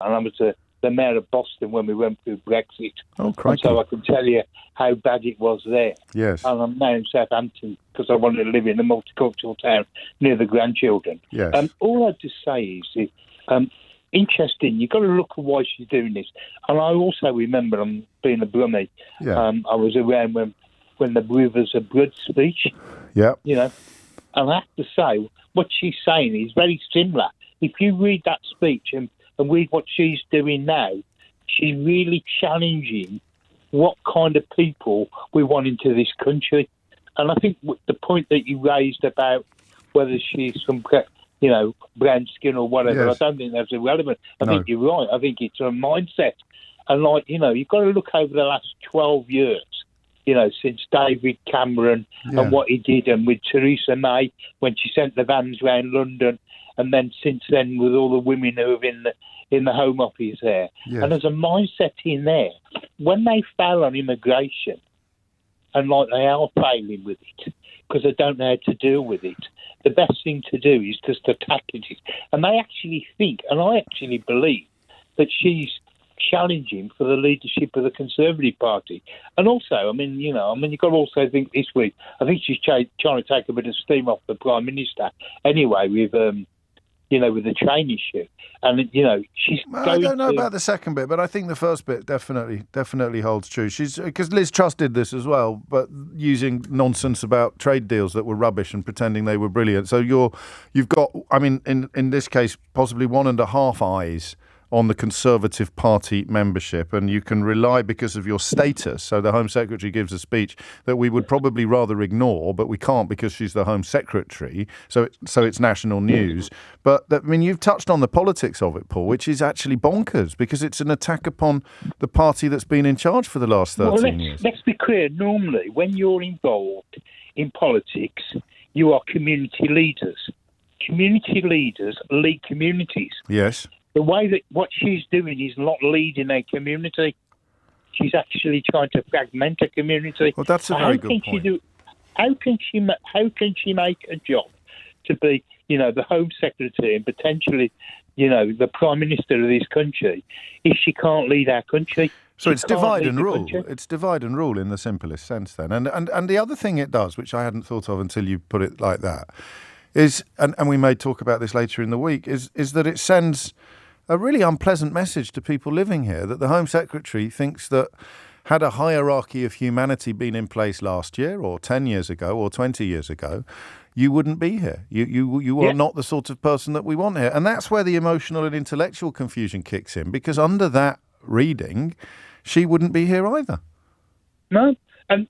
and I was the mayor of Boston when we went through Brexit. Oh, crikey. And so I can tell you how bad it was there. Yes. And I'm now in Southampton because I wanted to live in a multicultural town near the grandchildren. Yes. All I'd just say is, interesting, you've got to look at why she's doing this. And I also remember, being a Brummie, I was around when the Rivers of Blood speech. Yeah. You know, and I have to say, what she's saying is very similar. If you read that speech and read what she's doing now, she's really challenging what kind of people we want into this country. And I think the point that you raised about whether she's from, brown skin or whatever, yes. I don't think that's irrelevant. I think you're right. I think it's a mindset. And, you've got to look over the last 12 years, since David Cameron and what he did, and with Theresa May when she sent the vans around London, and then since then with all the women who are in the Home Office there. Yes. And there's a mindset in there. When they fail on immigration, and they are failing with it, because they don't know how to deal with it, the best thing to do is just to tackle it. And they actually think, and I actually believe, that she's challenging for the leadership of the Conservative Party. And also, you've got to also think this week, I think she's trying to take a bit of steam off the Prime Minister anyway with the train issue. And, she's I don't know about the second bit, but I think the first bit definitely holds true. Because Liz Truss did this as well, but using nonsense about trade deals that were rubbish and pretending they were brilliant. So you've got, in this case, possibly one and a half eyes on the Conservative Party membership, and you can rely because of your status. So the Home Secretary gives a speech that we would probably rather ignore, but we can't because she's the Home Secretary. So it's national news. But you've touched on the politics of it, Paul, which is actually bonkers because it's an attack upon the party that's been in charge for the last 13 years. Let's be clear. Normally, when you're involved in politics, you are community leaders. Community leaders lead communities. Yes. The way that what she's doing is not leading a community. She's actually trying to fragment a community. Well, that's a very good point. How can she make a job to be, the Home Secretary and potentially, the Prime Minister of this country if she can't lead our country? So it's divide and rule. It's divide and rule in the simplest sense then. And the other thing it does, which I hadn't thought of until you put it like that, is, and we may talk about this later in the week, is that it sends a really unpleasant message to people living here that the Home Secretary thinks that had a hierarchy of humanity been in place last year or 10 years ago or 20 years ago, you wouldn't be here. You are not the sort of person that we want here. And that's where the emotional and intellectual confusion kicks in, because under that reading, she wouldn't be here either. No, and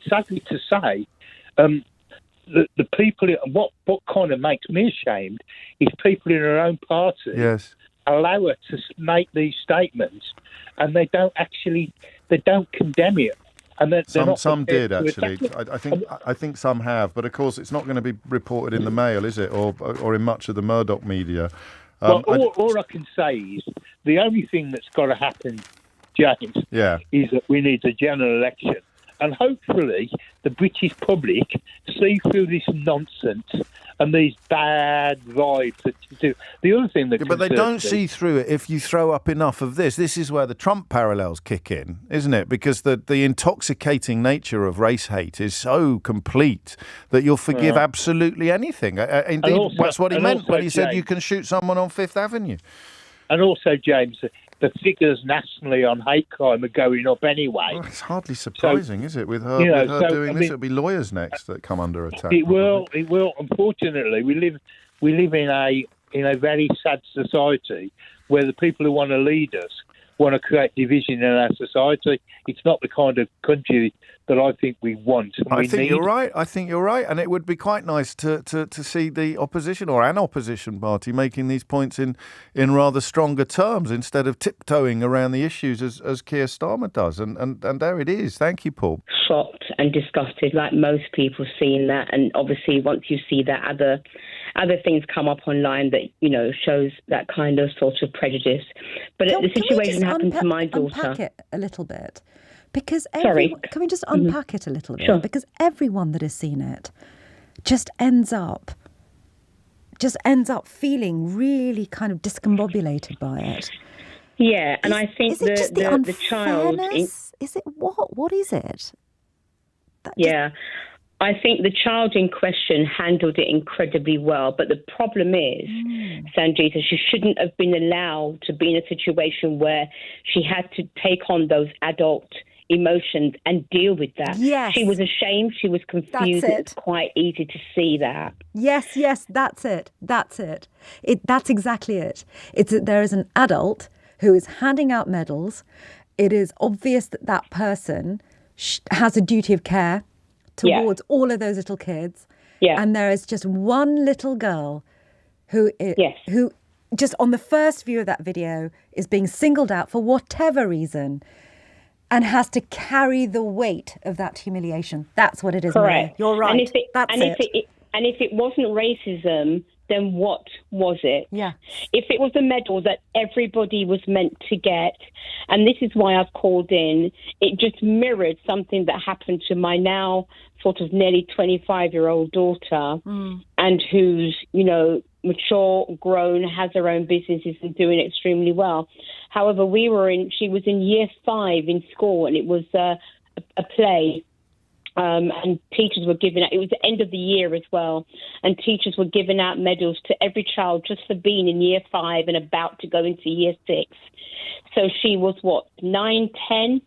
sadly to say, the people, what kind of makes me ashamed is people in her own party allow her to make these statements, and they don't condemn it. And some did actually. I think some have, but of course it's not going to be reported in the Mail, is it, or in much of the Murdoch media? All I can say is the only thing that's got to happen, James, is that we need a general election. And hopefully the British public see through this nonsense and these bad vibes that you do. The other thing that but they don't see through it if you throw up enough of this. This is where the Trump parallels kick in, isn't it? Because the intoxicating nature of race hate is so complete that you'll forgive absolutely anything. Indeed, that's what he meant when he said you can shoot someone on Fifth Avenue. And also, James, the figures nationally on hate crime are going up anyway. Well, it's hardly surprising, is it? With her doing this, it'll be lawyers next that come under attack. It will. Unfortunately, we live in a very sad society where the people who want to lead us want to create division in our society. It's not the kind of country that I think we want. I think you're right. And it would be quite nice to see the opposition or an opposition party making these points in rather stronger terms instead of tiptoeing around the issues as Keir Starmer does. And there it is. Thank you, Paul. Shocked and disgusted, like most people seeing that. And obviously, once you see that, other things come up online that, shows that kind of sort of prejudice. But the situation happened to my daughter. Unpack it a little bit. Because can we just unpack it a little bit? Sure. Because everyone that has seen it just ends up feeling really kind of discombobulated by it. Yeah, and I think is it just the child... Is it what? What is it? Yeah. I think the child in question handled it incredibly well. But the problem is, Sangita, she shouldn't have been allowed to be in a situation where she had to take on those adult emotions and deal with that. Yes. She was ashamed. She was confused. It's quite easy to see that. Yes, that's it. That's exactly it. It's that there is an adult who is handing out medals. It is obvious that that person has a duty of care towards all of those little kids. Yeah. And there is just one little girl who just on the first view of that video is being singled out for whatever reason and has to carry the weight of that humiliation. That's what it is, Maria. You're right. And if it wasn't racism, then what was it? Yeah. If it was a medal that everybody was meant to get, and this is why I've called in, it just mirrored something that happened to my now sort of nearly 25-year-old daughter, and who's, mature, grown, has her own businesses and doing extremely well. However, she was in year 5 in school, and it was a play. And teachers were giving out, it was the end of the year as well, and teachers were giving out medals to every child just for being in year 5 and about to go into year 6. So she was, 9, 10?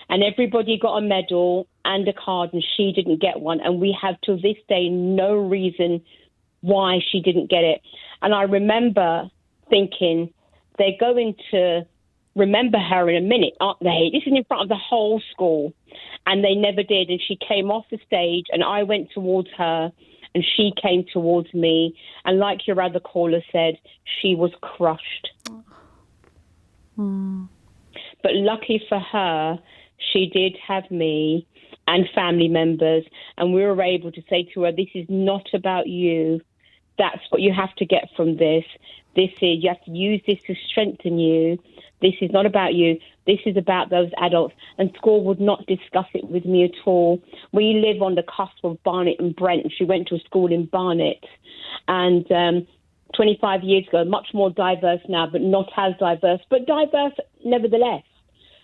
And everybody got a medal and a card, and she didn't get one. And we have, to this day, no reason why she didn't get it. And I remember thinking, they're going to remember her in a minute, aren't they? This is in front of the whole school. And they never did. And she came off the stage, and I went towards her, and she came towards me. And like your other caller said, she was crushed. But lucky for her, she did have me and family members, and we were able to say to her, this is not about you. That's what you have to get from this. You have to use this to strengthen you. This is not about you. This is about those adults. And school would not discuss it with me at all. We live on the cusp of Barnet and Brent. She went to a school in Barnet. And 25 years ago, much more diverse now, but not as diverse, but diverse nevertheless.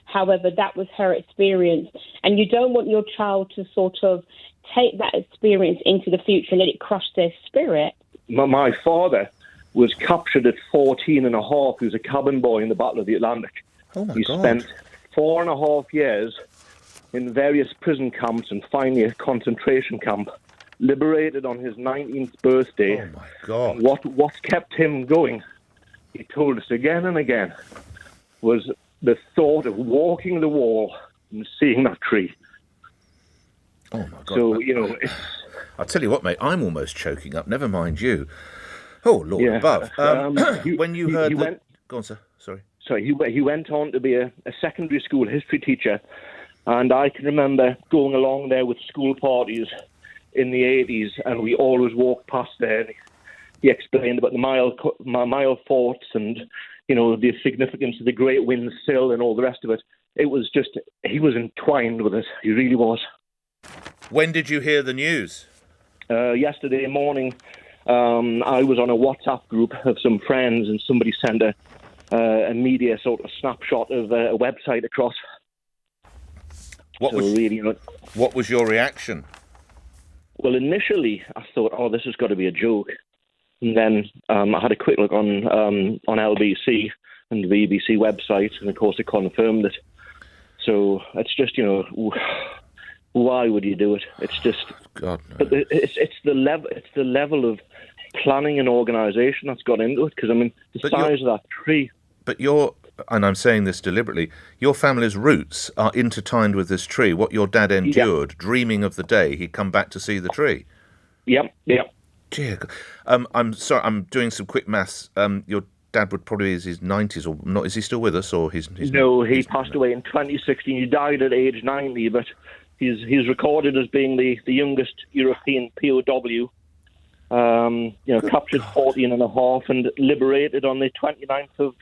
However, that was her experience. And you don't want your child to sort of take that experience into the future and let it crush their spirit. My father was captured at 14 and a half. He was a cabin boy in the Battle of the Atlantic. Oh my God. He spent 4.5 years in various prison camps and finally a concentration camp, liberated on his 19th birthday. Oh my God. And what kept him going, he told us again and again, was the thought of walking the wall and seeing that tree. Oh my God. So, I'll tell you what, mate, I'm almost choking up, never mind you. Oh, Lord above. When you heard that... Go on, sir, sorry. Sorry, he went on to be a secondary school history teacher, and I can remember going along there with school parties in the 80s, and we always walked past there. He explained about the mile forts and, the significance of the Great Wind Sill and all the rest of it. It was just, he was entwined with it. He really was. When did you hear the news? Yesterday morning. I was on a WhatsApp group of some friends, and somebody sent a media sort of snapshot of a website across. What was your reaction? Well, initially I thought, this has got to be a joke. And then I had a quick look on LBC and the BBC website, and of course it confirmed it. So it's just, why would you do it? It's just, God, no. But it's the level of planning and organisation that's got into it. Because the size of that tree. But and I'm saying this deliberately, your family's roots are intertwined with this tree. What your dad endured, dreaming of the day he'd come back to see the tree. Yep. Dear God. I'm sorry, I'm doing some quick maths. Your dad would probably be in his 90s or not. Is he still with us, or he's No, he passed away in 2016. He died at age 90, but he's recorded as being the youngest European POW. Captured 14 and a half and liberated on the 29th of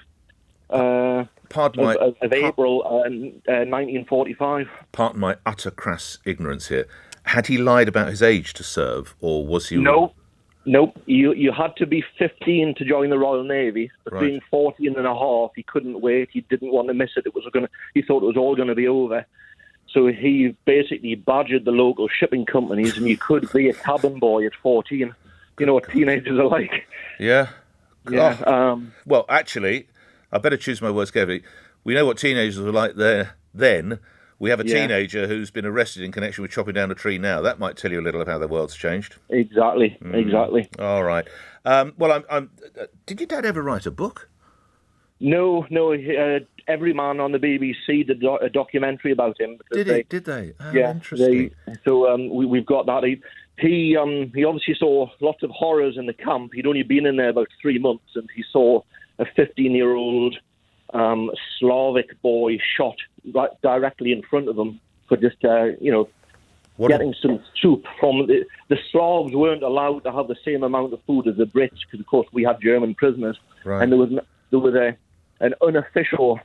April 1945. Pardon my utter crass ignorance here. Had he lied about his age to serve, or was he... No. Nope. You had to be 15 to join the Royal Navy. But being 14 and a half, he couldn't wait. He didn't want to miss it. He thought it was all going to be over. So he basically badgered the local shipping companies, and you could be a cabin boy at 14. You know what teenagers are like. Yeah. Yeah. Well, actually, I better choose my words carefully. We know what teenagers were like there then. We have a teenager who's been arrested in connection with chopping down a tree now. That might tell you a little of how the world's changed. Exactly. All right. Did your dad ever write a book? No. Every Man on the BBC did a documentary about him. Did they? Oh, yeah. Interesting. We've got that. He obviously saw lots of horrors in the camp. He'd only been in there about 3 months, and he saw a 15-year-old Slavic boy shot right directly in front of him for just getting some soup from the Slavs weren't allowed to have the same amount of food as the Brits because of course we had German prisoners, and there was an unofficial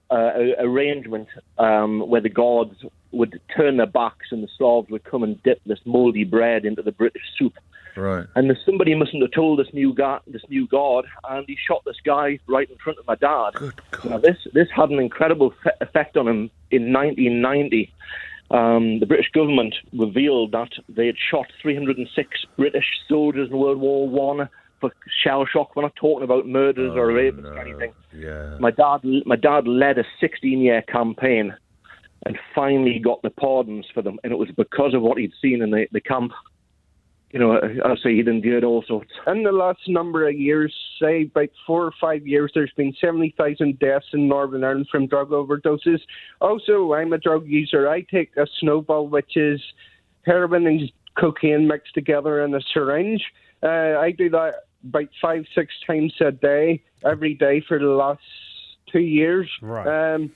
arrangement where the guards would turn their backs and the Slavs would come and dip this mouldy bread into the British soup. Right. And somebody mustn't have told this new guard, and he shot this guy right in front of my dad. Good God. Now, this had an incredible effect on him in 1990. The British government revealed that they had shot 306 British soldiers in World War One for shell shock. We're not talking about murders or rapes or anything. Yeah. My dad led a 16-year campaign and finally got the pardons for them, and it was because of what he'd seen in the camp. You know, I say he'd endured all sorts. In the last number of years, say about 4 or 5 years, there's been 70,000 deaths in Northern Ireland from drug overdoses. Also, I'm a drug user. I take a snowball, which is heroin and cocaine mixed together in a syringe. I do that about 5-6 times a day, every day for the last 2 years. Right.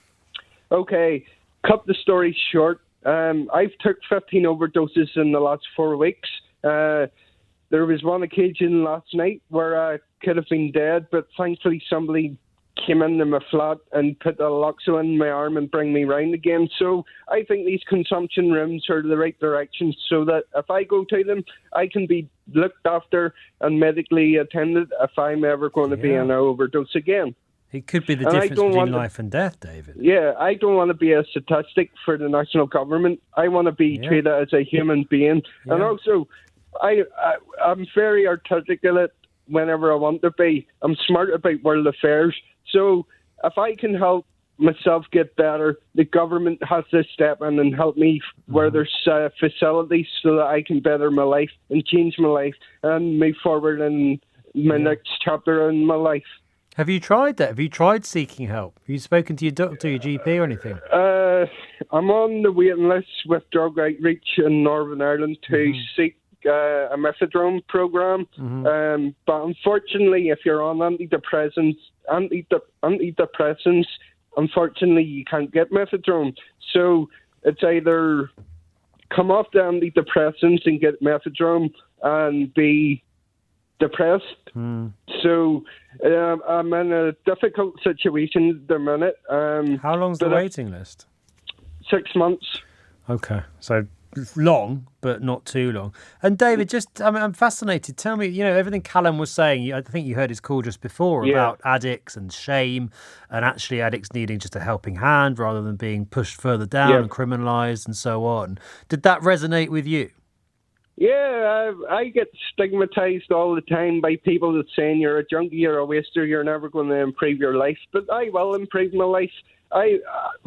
Okay, cut the story short. I've took 15 overdoses in the last 4 weeks. There was one occasion last night where I could have been dead, but thankfully somebody came into my flat and put Aloxo in my arm and bring me round again. So I think these consumption rooms are the right direction so that if I go to them, I can be looked after and medically attended if I'm ever going to be in an overdose again. It could be the difference between life and death, David. Yeah, I don't want to be a statistic for the national government. I want to be treated as a human being. Yeah. And also, I'm very articulate whenever I want to be. I'm smart about world affairs. So if I can help myself get better, the government has to step in and help me where there's facilities so that I can better my life and change my life and move forward in my next chapter in my life. Have you tried that? Have you tried seeking help? Have you spoken to your doctor, your GP or anything? I'm on the waiting list with Drug Outreach in Northern Ireland to seek a methadone program. But unfortunately, if you're on antidepressants, unfortunately, you can't get methadone. So it's either come off the antidepressants and get methadone and be depressed. So I'm in a difficult situation at the minute. How long's the waiting list? 6 months. Okay, so long, but not too long. And David, I'm fascinated. Tell me, everything Callum was saying, I think you heard his call just before about addicts and shame and actually addicts needing just a helping hand rather than being pushed further down and criminalised and so on. Did that resonate with you? Yeah, I get stigmatised all the time by people that saying you're a junkie, you're a waster, you're never going to improve your life. But I will improve my life.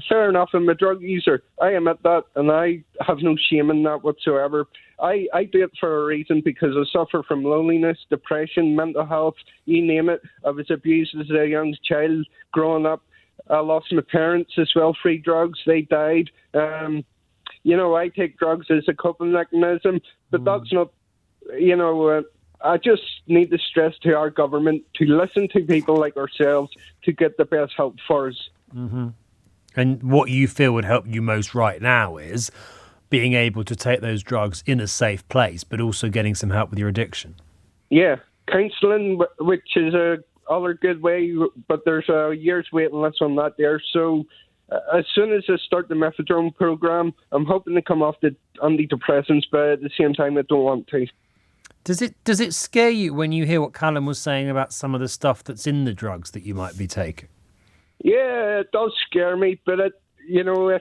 Fair enough, I'm a drug user. I admit that, and I have no shame in that whatsoever. I do it for a reason because I suffer from loneliness, depression, mental health, you name it. I was abused as a young child growing up. I lost my parents as well, free drugs. They died. I take drugs as a coping mechanism, but that's not, I just need to stress to our government to listen to people like ourselves to get the best help for us. And what you feel would help you most right now is being able to take those drugs in a safe place, but also getting some help with your addiction. Yeah, counselling, which is other good way, but there's a year's waiting list on that there. So as soon as I start the methadone program, I'm hoping to come off the antidepressants, but at the same time, I don't want to. Does it scare you when you hear what Callum was saying about some of the stuff that's in the drugs that you might be taking? Yeah, it does scare me, but if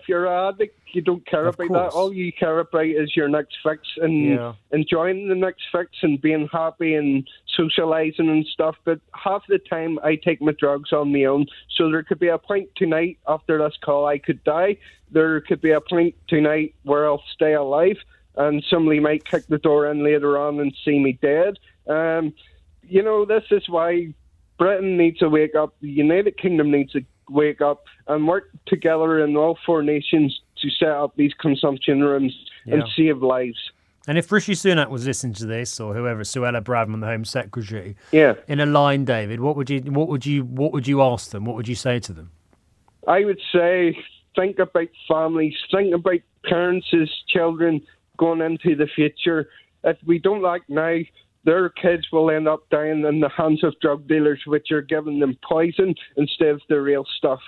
you're an addict, you don't care about that. All you care about is your next fix and enjoying the next fix and being happy and socialising and stuff. But half the time I take my drugs on my own. So there could be a point tonight after this call I could die. There could be a point tonight where I'll stay alive and somebody might kick the door in later on and see me dead. This is why Britain needs to wake up. The United Kingdom needs to wake up and work together in all 4 nations to set up these consumption rooms and save lives. And if Rishi Sunak was listening to this, or whoever, Suella Braverman, the Home Secretary, in a line, David, what would you ask them? What would you say to them? I would say, think about families, think about parents' children going into the future. If we don't act now, their kids will end up dying in the hands of drug dealers, which are giving them poison instead of the real stuff.